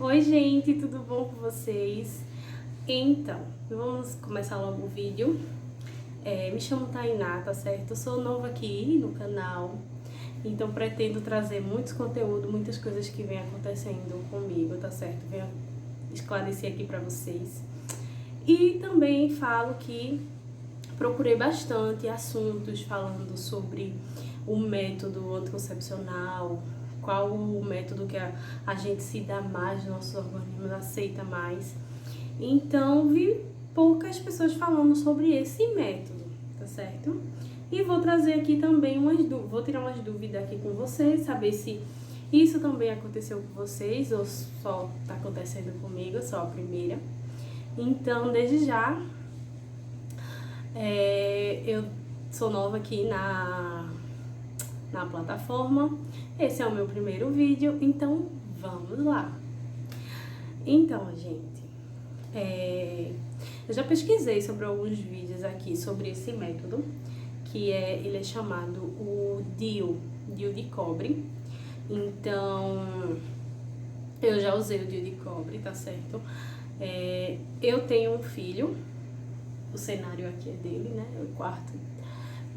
Oi gente, tudo bom com vocês? Então, vamos começar logo o vídeo. Me chamo Tainá, tá certo? Eu sou nova aqui no canal, então pretendo trazer muitos conteúdos, muitas coisas que vem acontecendo comigo, tá certo? Venho esclarecer aqui pra vocês. E também falo que procurei bastante assuntos falando sobre o método anticoncepcional, qual o método que a gente se dá mais, nossos organismos aceita mais. Então, vi poucas pessoas falando sobre esse método, tá certo? E vou trazer aqui também vou tirar umas dúvidas aqui com vocês, saber se isso também aconteceu com vocês ou só tá acontecendo comigo, só a primeira. Então, desde já, eu sou nova aqui na plataforma. Esse é o meu primeiro vídeo, então vamos lá. Então, gente, eu já pesquisei sobre alguns vídeos aqui sobre esse método, ele é chamado o DIU de cobre. Então, eu já usei o DIU de cobre, tá certo? Eu tenho um filho, o cenário aqui é dele, né? É o quarto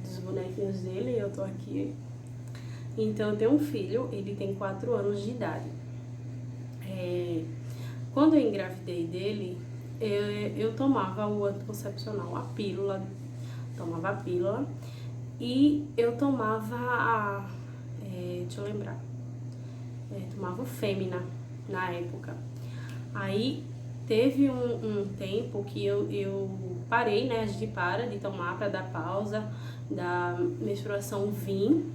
dos bonequinhos dele, eu tô aqui. Então, eu tenho um filho, ele tem 4 anos de idade. Quando eu engravidei dele, eu tomava o anticoncepcional, a pílula, tomava a pílula e eu tomava deixa eu lembrar, tomava o Fêmina na época. Aí teve um tempo que eu parei, né, a gente para de tomar para dar pausa da menstruação vir,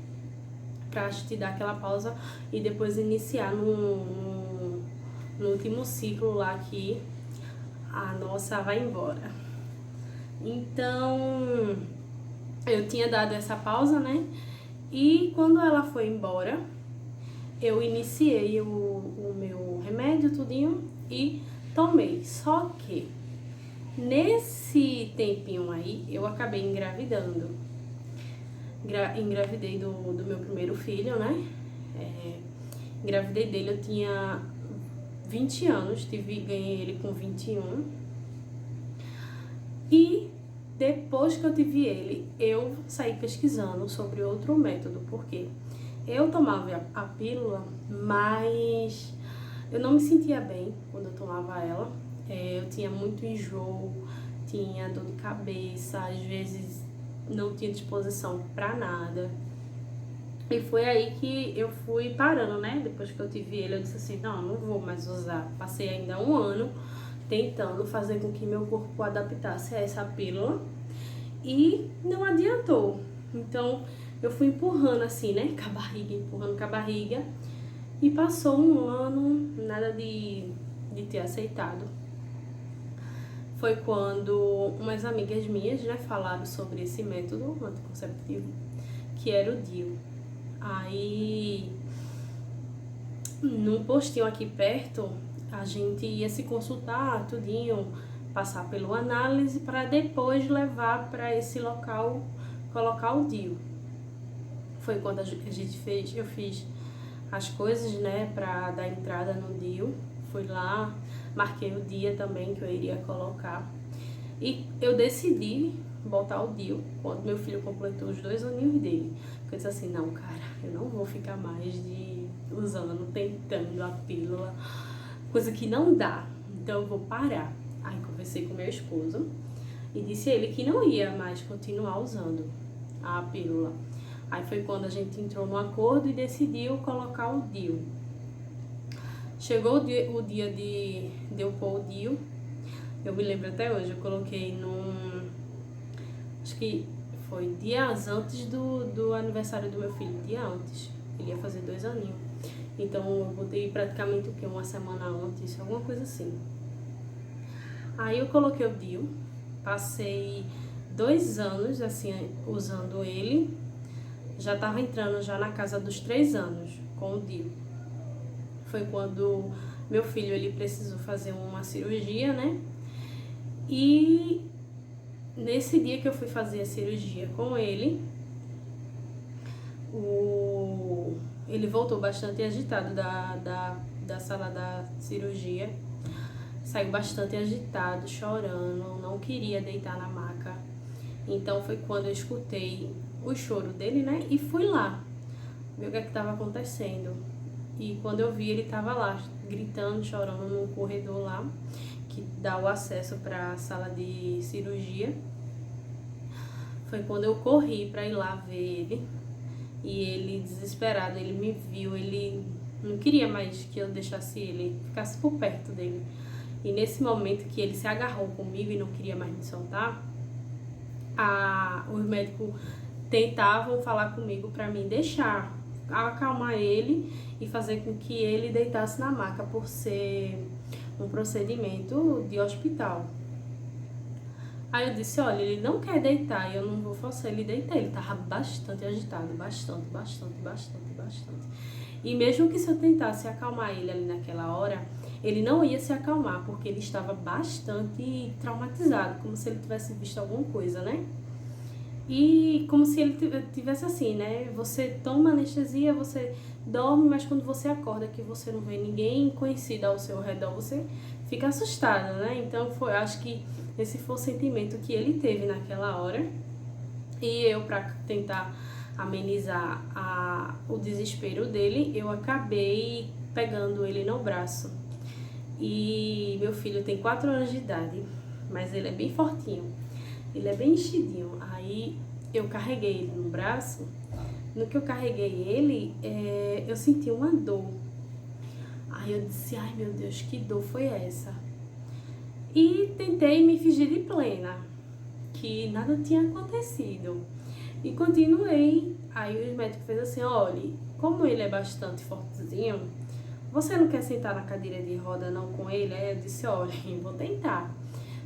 pra gente dar aquela pausa e depois iniciar no último ciclo lá que a nossa vai embora. Então, eu tinha dado essa pausa, né? E quando ela foi embora, eu iniciei o meu remédio, tudinho, e tomei. Só que, nesse tempinho aí, eu acabei engravidando. Engravidei do meu primeiro filho, né? Engravidei dele, eu tinha 20 anos, ganhei ele com 21. E depois que eu tive ele, eu saí pesquisando sobre outro método, porque eu tomava a pílula, mas eu não me sentia bem quando eu tomava ela. Eu tinha muito enjoo, tinha dor de cabeça, às vezes não tinha disposição pra nada. E foi aí que eu fui parando, né? Depois que eu tive ele, eu disse assim, não vou mais usar. Passei ainda 1 ano tentando fazer com que meu corpo adaptasse a essa pílula e não adiantou. Então, eu fui empurrando assim, né? Com a barriga, empurrando com a barriga. E passou 1 ano, nada de ter aceitado. Foi quando umas amigas minhas, né, falaram sobre esse método anticonceptivo, que era o DIU. Aí, num postinho aqui perto, a gente ia se consultar, tudinho, passar pela análise para depois levar para esse local, colocar o DIU. Foi quando eu fiz as coisas, né, para dar entrada no DIU. Fui lá, marquei o dia também que eu iria colocar. E eu decidi botar o DIU quando meu filho completou os 2 aninhos dele. Porque eu disse assim, não, cara, eu não vou ficar mais usando, tentando a pílula, coisa que não dá. Então eu vou parar. Aí conversei com meu esposo e disse a ele que não ia mais continuar usando a pílula. Aí foi quando a gente entrou no acordo e decidiu colocar o DIU. Chegou o dia de eu pôr o DIU. Eu me lembro até hoje, eu coloquei acho que foi dias antes do aniversário do meu filho, dia antes. Ele ia fazer 2 aninhos. Então eu botei praticamente o que? 1 semana antes, alguma coisa assim. Aí eu coloquei o DIU, passei 2 anos assim usando ele. Já tava entrando já na casa dos 3 anos com o DIU. Foi quando meu filho ele precisou fazer uma cirurgia, né? E nesse dia que eu fui fazer a cirurgia com ele, ele voltou bastante agitado da sala da cirurgia. Saiu bastante agitado, chorando, não queria deitar na maca. Então foi quando eu escutei o choro dele, né? E fui lá ver o que estava acontecendo. E quando eu vi, ele estava lá, gritando, chorando no corredor lá, que dá o acesso para a sala de cirurgia. Foi quando eu corri para ir lá ver ele. E ele, desesperado, ele me viu, ele não queria mais que eu deixasse ele, ficasse por perto dele. E nesse momento que ele se agarrou comigo e não queria mais me soltar, os médicos tentavam falar comigo para mim deixar, acalmar ele e fazer com que ele deitasse na maca, por ser um procedimento de hospital. Aí eu disse, olha, ele não quer deitar e eu não vou forçar ele a deitar. Ele tava bastante agitado, bastante. E mesmo que se eu tentasse acalmar ele ali naquela hora, ele não ia se acalmar, porque ele estava bastante traumatizado, como se ele tivesse visto alguma coisa, né? E como se ele tivesse assim, né? Você toma anestesia, você dorme, mas quando você acorda que você não vê ninguém conhecido ao seu redor, você fica assustado, né? Então acho que esse foi o sentimento que ele teve naquela hora. E eu, para tentar amenizar o desespero dele, eu acabei pegando ele no braço. E meu filho tem 4 anos de idade, mas ele é bem fortinho, ele é bem enchidinho. Aí eu carreguei ele no braço. No que eu carreguei ele, eu senti uma dor. Aí eu disse, ai meu Deus, que dor foi essa? E tentei me fingir de plena, que nada tinha acontecido. E continuei. Aí o médico fez assim, olha, como ele é bastante fortezinho, você não quer sentar na cadeira de roda não com ele? Aí eu disse, olha, eu vou tentar.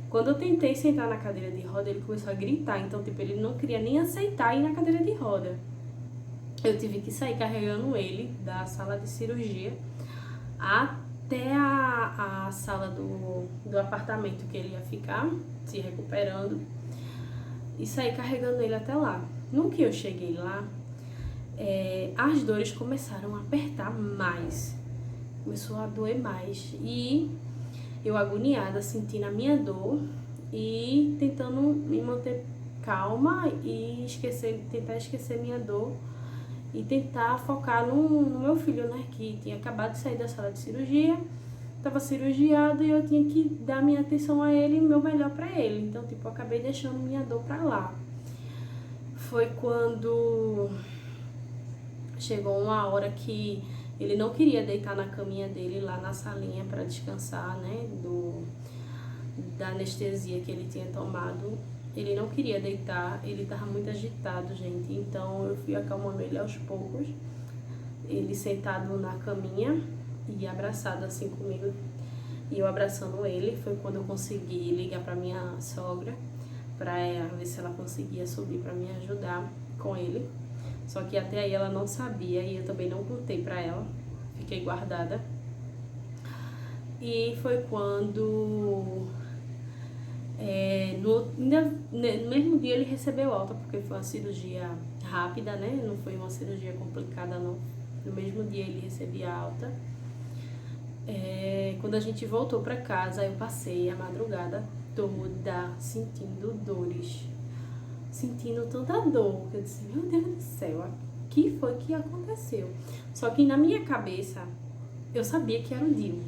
Quando eu tentei sentar na cadeira de roda, ele começou a gritar. Então, tipo, ele não queria nem aceitar ir na cadeira de roda. Eu tive que sair carregando ele da sala de cirurgia até a sala do apartamento que ele ia ficar, se recuperando. E saí carregando ele até lá. No que eu cheguei lá, as dores começaram a apertar mais. Começou a doer mais. E eu agoniada, sentindo a minha dor e tentando me manter calma e tentar esquecer minha dor e tentar focar no meu filho, né, que tinha acabado de sair da sala de cirurgia, estava cirurgiado e eu tinha que dar minha atenção a ele e o meu melhor para ele. Então, tipo, eu acabei deixando minha dor para lá. Foi quando chegou uma hora que ele não queria deitar na caminha dele lá na salinha para descansar, né, da anestesia que ele tinha tomado. Ele não queria deitar, ele estava muito agitado, gente. Então eu fui acalmando ele aos poucos. Ele sentado na caminha e abraçado assim comigo. E eu abraçando ele. Foi quando eu consegui ligar para minha sogra, para ver se ela conseguia subir para me ajudar com ele. Só que até aí ela não sabia e eu também não contei pra ela, fiquei guardada. E foi quando, no mesmo dia ele recebeu alta, porque foi uma cirurgia rápida, né? Não foi uma cirurgia complicada, não. No mesmo dia ele recebia alta. Quando a gente voltou pra casa, eu passei a madrugada toda sentindo dores. Sentindo tanta dor, que eu disse, meu Deus do céu, o que foi que aconteceu? Só que na minha cabeça, eu sabia que era o DIU.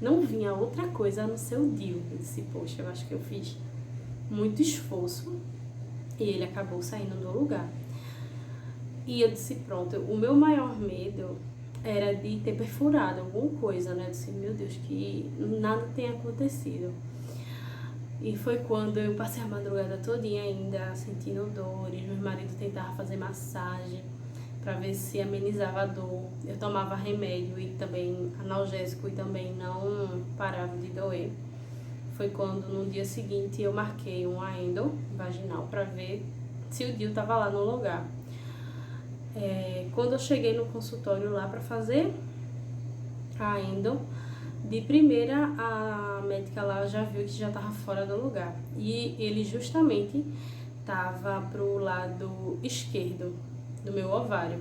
Não vinha outra coisa a não ser o DIU. Eu disse, poxa, eu acho que eu fiz muito esforço e ele acabou saindo do lugar. E eu disse, pronto, o meu maior medo era de ter perfurado alguma coisa, né? Eu disse, meu Deus, que nada tenha acontecido. E foi quando eu passei a madrugada todinha ainda sentindo dores. Meu marido tentava fazer massagem para ver se amenizava a dor. Eu tomava remédio e também analgésico e também não parava de doer. Foi quando no dia seguinte eu marquei uma endo vaginal para ver se o DIU estava lá no lugar. Quando eu cheguei no consultório lá para fazer a endo, de primeira, a médica lá já viu que já estava fora do lugar. E ele justamente estava pro lado esquerdo do meu ovário.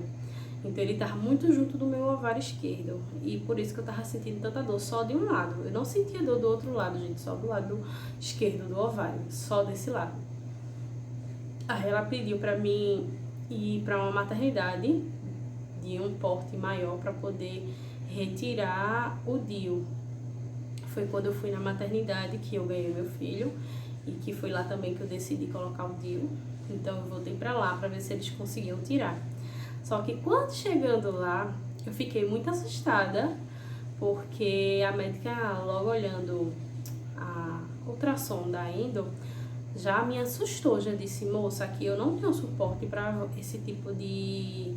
Então ele tava muito junto do meu ovário esquerdo. E por isso que eu tava sentindo tanta dor só de um lado. Eu não sentia dor do outro lado, gente, só do lado esquerdo do ovário, só desse lado. Aí ela pediu pra mim ir pra uma maternidade de um porte maior pra poder retirar o DIU. Foi quando eu fui na maternidade que eu ganhei meu filho e que foi lá também que eu decidi colocar o DIU. Então eu voltei pra lá pra ver se eles conseguiam tirar. Só que quando chegando lá, eu fiquei muito assustada, porque a médica, logo olhando a ultrassom da endo, já me assustou, já disse: moça, aqui eu não tenho suporte para esse tipo de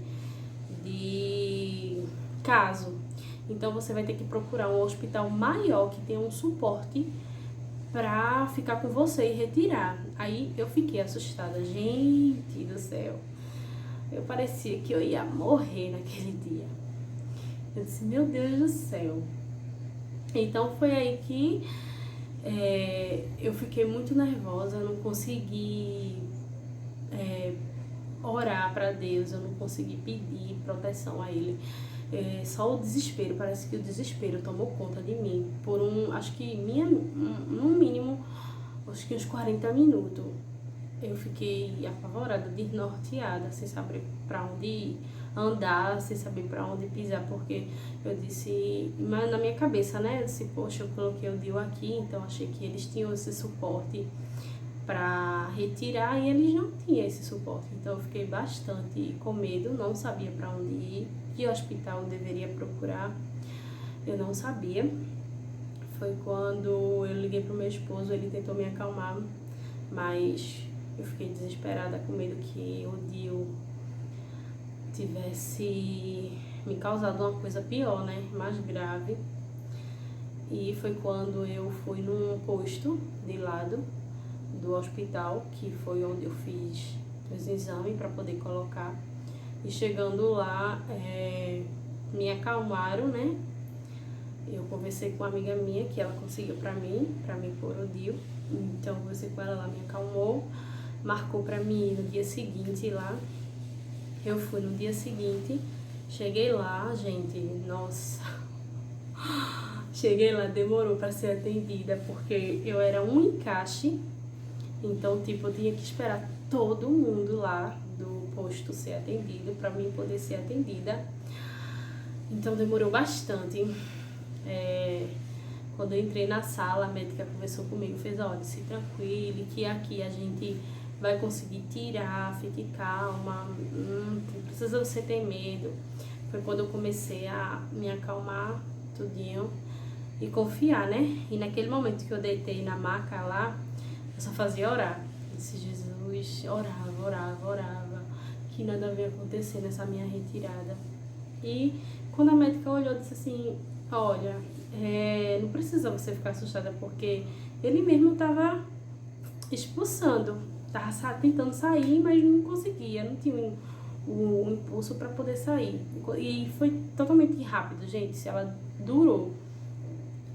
caso. Então você vai ter que procurar um hospital maior que tenha um suporte pra ficar com você e retirar. Aí eu fiquei assustada, gente do céu. Eu parecia que eu ia morrer naquele dia. Eu disse: meu Deus do céu. Então foi aí que eu fiquei muito nervosa, não consegui orar para Deus, eu não consegui pedir proteção a Ele. Só o desespero, parece que o desespero tomou conta de mim por acho que no mínimo, acho que uns 40 minutos. Eu fiquei apavorada, desnorteada, sem saber para onde andar, sem saber para onde pisar, porque eu disse, mas na minha cabeça, né, eu disse: poxa, eu coloquei o DIU aqui, então achei que eles tinham esse suporte para retirar e eles não tinham esse suporte. Então eu fiquei bastante com medo, não sabia para onde ir, que hospital eu deveria procurar, eu não sabia. Foi quando eu liguei pro meu esposo, ele tentou me acalmar, mas eu fiquei desesperada, com medo que o DIU tivesse me causado uma coisa pior, né, mais grave. E foi quando eu fui num posto de lado do hospital, que foi onde eu fiz os exames para poder colocar. E chegando lá, me acalmaram, né? Eu conversei com uma amiga minha, que ela conseguiu pra mim pôr o DIU. Então eu conversei com ela, ela me acalmou, marcou pra mim ir no dia seguinte lá. Eu fui no dia seguinte, cheguei lá, gente, nossa, cheguei lá, demorou pra ser atendida, porque eu era um encaixe. Então, tipo, eu tinha que esperar todo mundo lá do posto ser atendido pra mim poder ser atendida. Então, demorou bastante. Quando eu entrei na sala, a médica conversou comigo, fez: olha, se tranquile, que aqui a gente vai conseguir tirar, fique calma, não precisa você ter medo. Foi quando eu comecei a me acalmar tudinho e confiar, né? E naquele momento que eu deitei na maca lá, eu só fazia orar. Eu disse: Jesus, orava, que nada veio acontecer nessa minha retirada. E quando a médica olhou, disse assim: olha, não precisa você ficar assustada, porque ele mesmo estava expulsando, estava tentando sair, mas não conseguia, não tinha o impulso para poder sair. E foi totalmente rápido, gente. Se ela durou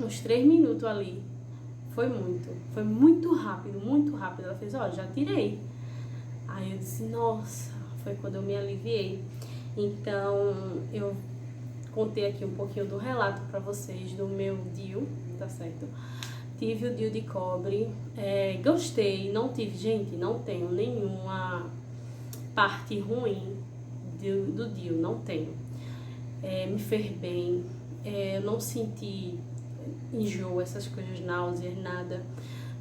uns 3 minutos ali, foi muito rápido, muito rápido. Ela fez: olha, já tirei. Aí eu disse: nossa, foi quando eu me aliviei. Então, eu contei aqui um pouquinho do relato pra vocês do meu DIU, tá certo? Tive o DIU de cobre, gostei, não tive, gente, não tenho nenhuma parte ruim do DIU, não tenho. Me fez bem, eu não senti enjoo, essas coisas, náuseas, nada.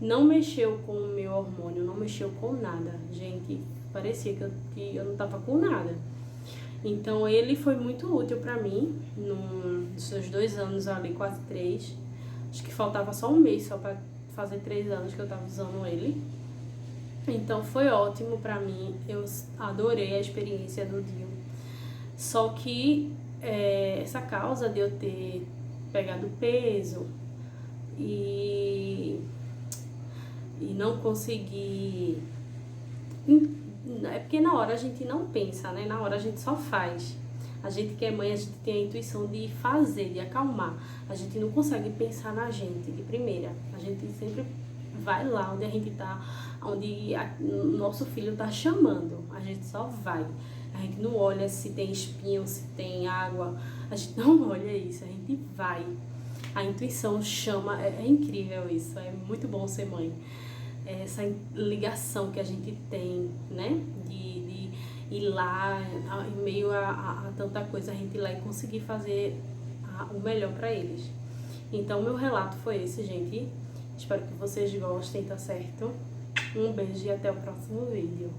Não mexeu com o meu hormônio, não mexeu com nada, gente. Parecia que eu não tava com nada. Então ele foi muito útil pra mim nos seus 2 anos ali, quase 3. Acho que faltava só um mês só pra fazer 3 anos que eu tava usando ele. Então foi ótimo pra mim, eu adorei a experiência do DIU. Só que essa causa de eu ter pegado peso e não conseguir... É porque na hora a gente não pensa, né? Na hora a gente só faz. A gente que é mãe, a gente tem a intuição de fazer, de acalmar. A gente não consegue pensar na gente de primeira. A gente sempre vai lá onde a gente tá, onde o nosso filho tá chamando. A gente só vai. A gente não olha se tem espinho, se tem água, a gente não olha isso, a gente vai. A intuição chama, é incrível isso, é muito bom ser mãe. Essa ligação que a gente tem, né, de ir lá, em meio a tanta coisa, a gente ir lá e conseguir fazer o melhor para eles. Então, meu relato foi esse, gente. Espero que vocês gostem, tá certo? Um beijo e até o próximo vídeo.